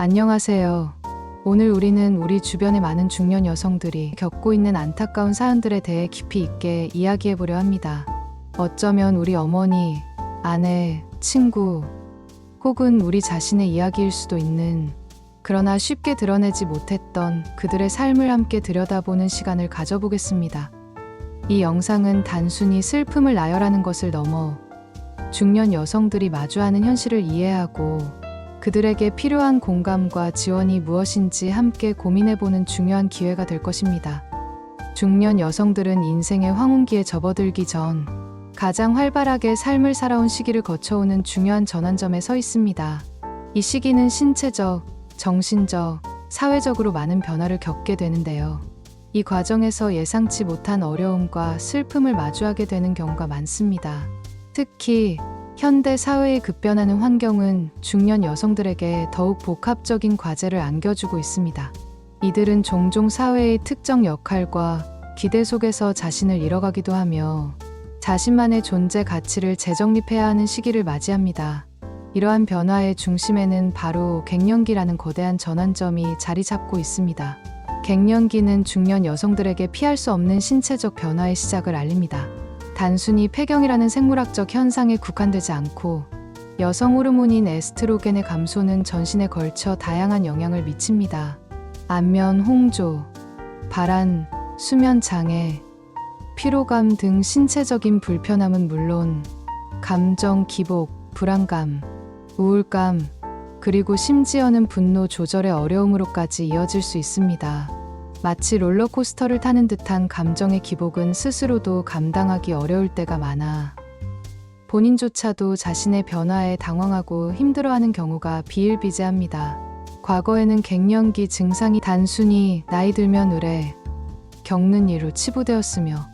안녕하세요. 오늘 우리는 우리 주변의 많은 중년 여성들이 겪고 있는 안타까운 사연들에 대해 깊이 있게 이야기해보려 합니다. 어쩌면 우리 어머니, 아내, 친구, 혹은 우리 자신의 이야기일 수도 있는, 그러나 쉽게 드러내지 못했던 그들의 삶을 함께 들여다보는 시간을 가져보겠습니다. 이 영상은 단순히 슬픔을 나열하는 것을 넘어 중년 여성들이 마주하는 현실을 이해하고 그들에게 필요한 공감과 지원이 무엇인지 함께 고민해보는 중요한 기회가 될 것입니다. 중년 여성들은 인생의 황혼기에 접어들기 전 가장 활발하게 삶을 살아온 시기를 거쳐오는 중요한 전환점에 서 있습니다. 이 시기는 신체적, 정신적, 사회적으로 많은 변화를 겪게 되는데요. 이 과정에서 예상치 못한 어려움과 슬픔을 마주하게 되는 경우가 많습니다. 특히 현대 사회의 급변하는 환경은 중년 여성들에게 더욱 복합적인 과제를 안겨주고 있습니다. 이들은 종종 사회의 특정 역할과 기대 속에서 자신을 잃어가기도 하며 자신만의 존재 가치를 재정립해야 하는 시기를 맞이합니다. 이러한 변화의 중심에는 바로 갱년기라는 거대한 전환점이 자리 잡고 있습니다. 갱년기는 중년 여성들에게 피할 수 없는 신체적 변화의 시작을 알립니다. 단순히 폐경이라는 생물학적 현상에 국한되지 않고 여성 호르몬인 에스트로겐의 감소는 전신에 걸쳐 다양한 영향을 미칩니다. 안면 홍조, 발한, 수면 장애, 피로감 등 신체적인 불편함은 물론 감정 기복, 불안감, 우울감, 그리고 심지어는 분노 조절의 어려움으로까지 이어질 수 있습니다. 마치 롤러코스터를 타는 듯한 감정의 기복은 스스로도 감당하기 어려울 때가 많아 본인조차도 자신의 변화에 당황하고 힘들어하는 경우가 비일비재합니다. 과거에는 갱년기 증상이 단순히 나이 들면 의뢰, 겪는 일로 치부되었으며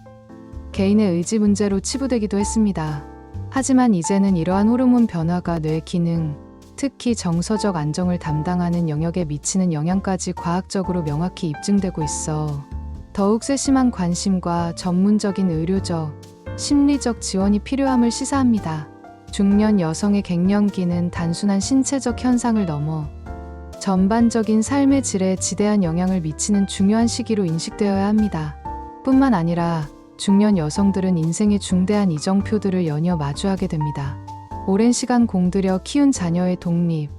개인의 의지 문제로 치부되기도 했습니다. 하지만 이제는 이러한 호르몬 변화가 뇌 기능, 특히 정서적 안정을 담당하는 영역에 미치는 영향까지 과학적으로 명확히 입증되고 있어 더욱 세심한 관심과 전문적인 의료적, 심리적 지원이 필요함을 시사합니다. 중년 여성의 갱년기는 단순한 신체적 현상을 넘어 전반적인 삶의 질에 지대한 영향을 미치는 중요한 시기로 인식되어야 합니다. 뿐만 아니라 중년 여성들은 인생의 중대한 이정표들을 연이어 마주하게 됩니다. 오랜 시간 공들여 키운 자녀의 독립,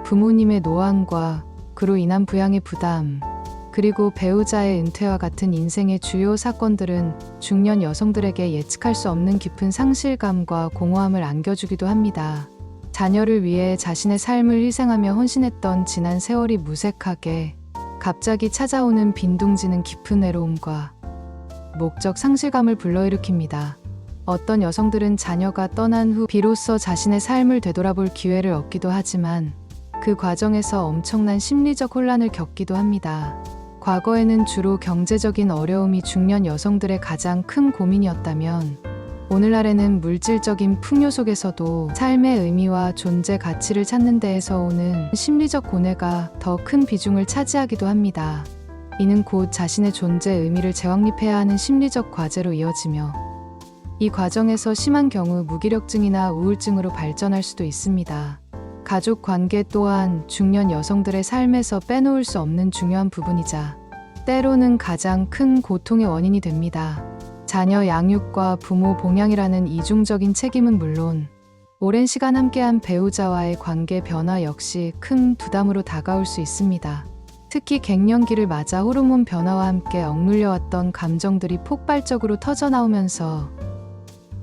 부모님의 노안과 그로 인한 부양의 부담, 그리고 배우자의 은퇴와 같은 인생의 주요 사건들은 중년 여성들에게 예측할 수 없는 깊은 상실감과 공허함을 안겨주기도 합니다. 자녀를 위해 자신의 삶을 희생하며 헌신했던 지난 세월이 무색하게 갑자기 찾아오는 빈둥지는 깊은 외로움과 목적 상실감을 불러일으킵니다. 어떤 여성들은 자녀가 떠난 후 비로소 자신의 삶을 되돌아볼 기회를 얻기도 하지만 그 과정에서 엄청난 심리적 혼란을 겪기도 합니다. 과거에는 주로 경제적인 어려움이 중년 여성들의 가장 큰 고민이었다면 오늘날에는 물질적인 풍요 속에서도 삶의 의미와 존재 가치를 찾는 데에서 오는 심리적 고뇌가 더 큰 비중을 차지하기도 합니다. 이는 곧 자신의 존재의 의미를 재확립해야 하는 심리적 과제로 이어지며 이 과정에서 심한 경우 무기력증이나 우울증으로 발전할 수도 있습니다. 가족 관계 또한 중년 여성들의 삶에서 빼놓을 수 없는 중요한 부분이자 때로는 가장 큰 고통의 원인이 됩니다. 자녀 양육과 부모 봉양이라는 이중적인 책임은 물론 오랜 시간 함께한 배우자와의 관계 변화 역시 큰 부담으로 다가올 수 있습니다. 특히 갱년기를 맞아 호르몬 변화와 함께 억눌려왔던 감정들이 폭발적으로 터져나오면서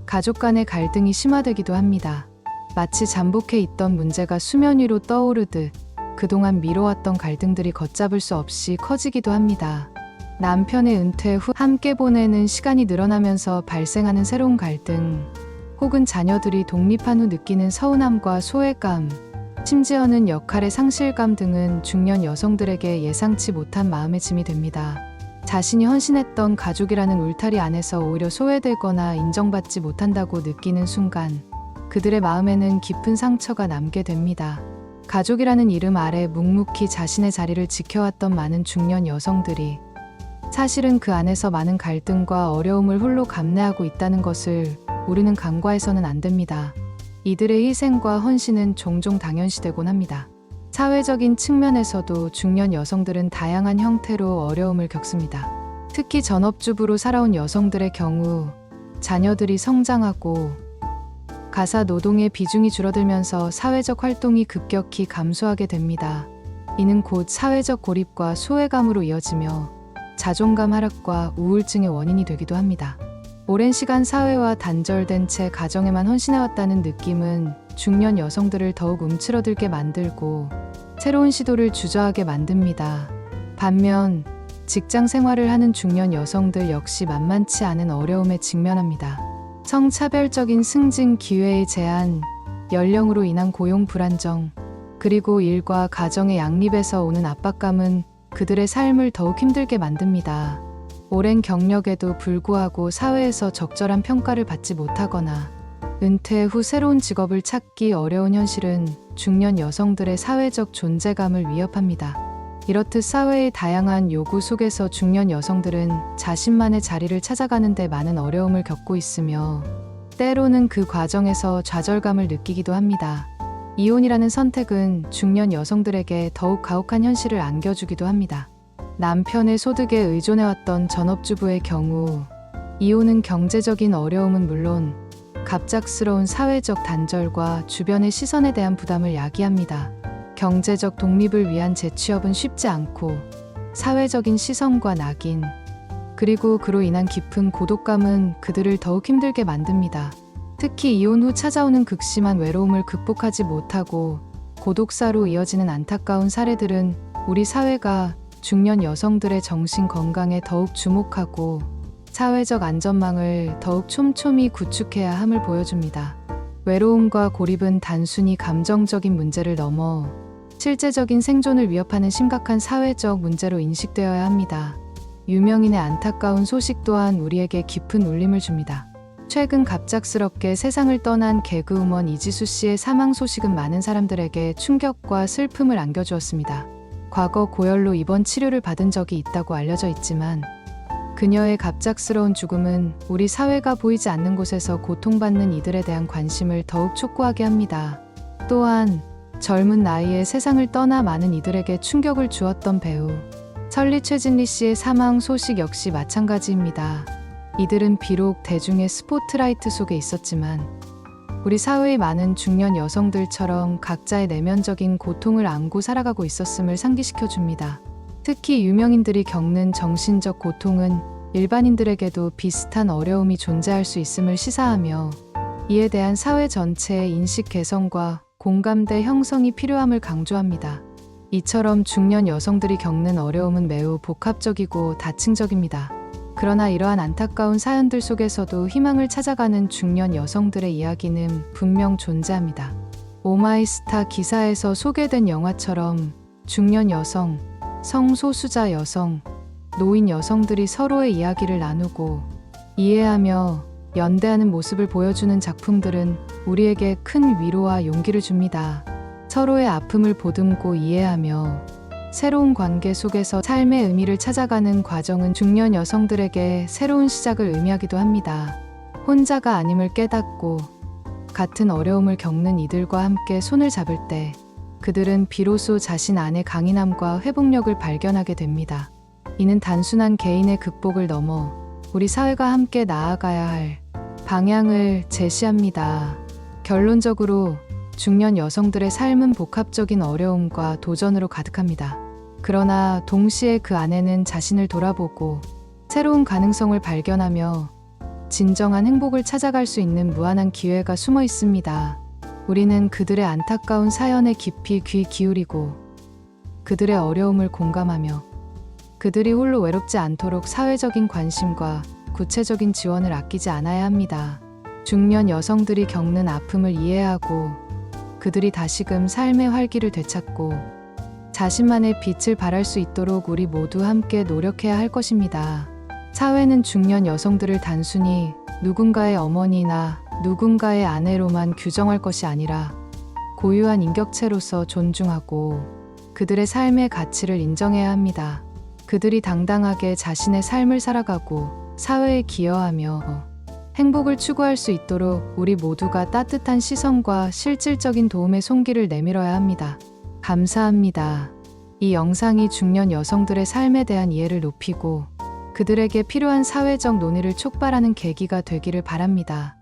가족 간의 갈등이 심화되기도 합니다. 마치 잠복해 있던 문제가 수면 위로 떠오르듯 그동안 미뤄왔던 갈등들이 걷잡을 수 없이 커지기도 합니다. 남편의 은퇴 후 함께 보내는 시간이 늘어나면서 발생하는 새로운 갈등, 혹은 자녀들이 독립한 후 느끼는 서운함과 소외감, 심지어는 역할의 상실감 등은 중년 여성들에게 예상치 못한 마음의 짐이 됩니다. 자신이 헌신했던 가족이라는 울타리 안에서 오히려 소외되거나 인정받지 못한다고 느끼는 순간 그들의 마음에는 깊은 상처가 남게 됩니다. 가족이라는 이름 아래 묵묵히 자신의 자리를 지켜왔던 많은 중년 여성들이 사실은 그 안에서 많은 갈등과 어려움을 홀로 감내하고 있다는 것을 우리는 간과해서는 안 됩니다. 이들의 희생과 헌신은 종종 당연시되곤 합니다. 사회적인 측면에서도 중년 여성들은 다양한 형태로 어려움을 겪습니다. 특히 전업주부로 살아온 여성들의 경우 자녀들이 성장하고 가사 노동의 비중이 줄어들면서 사회적 활동이 급격히 감소하게 됩니다. 이는 곧 사회적 고립과 소외감으로 이어지며 자존감 하락과 우울증의 원인이 되기도 합니다. 오랜 시간 사회와 단절된 채 가정에만 헌신해왔다는 느낌은 중년 여성들을 더욱 움츠러들게 만들고 새로운 시도를 주저하게 만듭니다. 반면 직장 생활을 하는 중년 여성들 역시 만만치 않은 어려움에 직면합니다. 성차별적인 승진 기회의 제한, 연령으로 인한 고용 불안정, 그리고 일과 가정의 양립에서 오는 압박감은 그들의 삶을 더욱 힘들게 만듭니다. 오랜 경력에도 불구하고 사회에서 적절한 평가를 받지 못하거나 은퇴 후 새로운 직업을 찾기 어려운 현실은 중년 여성들의 사회적 존재감을 위협합니다. 이렇듯 사회의 다양한 요구 속에서 중년 여성들은 자신만의 자리를 찾아가는 데 많은 어려움을 겪고 있으며 때로는 그 과정에서 좌절감을 느끼기도 합니다. 이혼이라는 선택은 중년 여성들에게 더욱 가혹한 현실을 안겨주기도 합니다. 남편의 소득에 의존해왔던 전업주부의 경우 이혼은 경제적인 어려움은 물론 갑작스러운 사회적 단절과 주변의 시선에 대한 부담을 야기합니다. 경제적 독립을 위한 재취업은 쉽지 않고 사회적인 시선과 낙인, 그리고 그로 인한 깊은 고독감은 그들을 더욱 힘들게 만듭니다. 특히 이혼 후 찾아오는 극심한 외로움을 극복하지 못하고 고독사로 이어지는 안타까운 사례들은 우리 사회가 중년 여성들의 정신 건강에 더욱 주목하고 사회적 안전망을 더욱 촘촘히 구축해야 함을 보여줍니다. 외로움과 고립은 단순히 감정적인 문제를 넘어 실제적인 생존을 위협하는 심각한 사회적 문제로 인식되어야 합니다. 유명인의 안타까운 소식 또한 우리에게 깊은 울림을 줍니다. 최근 갑작스럽게 세상을 떠난 개그우먼 이지수 씨의 사망 소식은 많은 사람들에게 충격과 슬픔을 안겨주었습니다. 과거 고열로 입원 치료를 받은 적이 있다고 알려져 있지만 그녀의 갑작스러운 죽음은 우리 사회가 보이지 않는 곳에서 고통받는 이들에 대한 관심을 더욱 촉구하게 합니다. 또한 젊은 나이에 세상을 떠나 많은 이들에게 충격을 주었던 배우 설리 최진리 씨의 사망 소식 역시 마찬가지입니다. 이들은 비록 대중의 스포트라이트 속에 있었지만 우리 사회의 많은 중년 여성들처럼 각자의 내면적인 고통을 안고 살아가고 있었음을 상기시켜 줍니다. 특히 유명인들이 겪는 정신적 고통은 일반인들에게도 비슷한 어려움이 존재할 수 있음을 시사하며 이에 대한 사회 전체의 인식 개선과 공감대 형성이 필요함을 강조합니다. 이처럼 중년 여성들이 겪는 어려움은 매우 복합적이고 다층적입니다. 그러나 이러한 안타까운 사연들 속에서도 희망을 찾아가는 중년 여성들의 이야기는 분명 존재합니다. 오마이스타 기사에서 소개된 영화처럼 중년 여성, 성소수자 여성, 노인 여성들이 서로의 이야기를 나누고 이해하며 연대하는 모습을 보여주는 작품들은 우리에게 큰 위로와 용기를 줍니다. 서로의 아픔을 보듬고 이해하며 새로운 관계 속에서 삶의 의미를 찾아가는 과정은 중년 여성들에게 새로운 시작을 의미하기도 합니다. 혼자가 아님을 깨닫고 같은 어려움을 겪는 이들과 함께 손을 잡을 때 그들은 비로소 자신 안의 강인함과 회복력을 발견하게 됩니다. 이는 단순한 개인의 극복을 넘어 우리 사회가 함께 나아가야 할 방향을 제시합니다. 결론적으로 중년 여성들의 삶은 복합적인 어려움과 도전으로 가득합니다. 그러나 동시에 그 안에는 자신을 돌아보고 새로운 가능성을 발견하며 진정한 행복을 찾아갈 수 있는 무한한 기회가 숨어 있습니다. 우리는 그들의 안타까운 사연에 깊이 귀 기울이고 그들의 어려움을 공감하며 그들이 홀로 외롭지 않도록 사회적인 관심과 구체적인 지원을 아끼지 않아야 합니다. 중년 여성들이 겪는 아픔을 이해하고 그들이 다시금 삶의 활기를 되찾고 자신만의 빛을 발할 수 있도록 우리 모두 함께 노력해야 할 것입니다. 사회는 중년 여성들을 단순히 누군가의 어머니나 누군가의 아내로만 규정할 것이 아니라 고유한 인격체로서 존중하고 그들의 삶의 가치를 인정해야 합니다. 그들이 당당하게 자신의 삶을 살아가고 사회에 기여하며 행복을 추구할 수 있도록 우리 모두가 따뜻한 시선과 실질적인 도움의 손길을 내밀어야 합니다. 감사합니다. 이 영상이 중년 여성들의 삶에 대한 이해를 높이고 그들에게 필요한 사회적 논의를 촉발하는 계기가 되기를 바랍니다.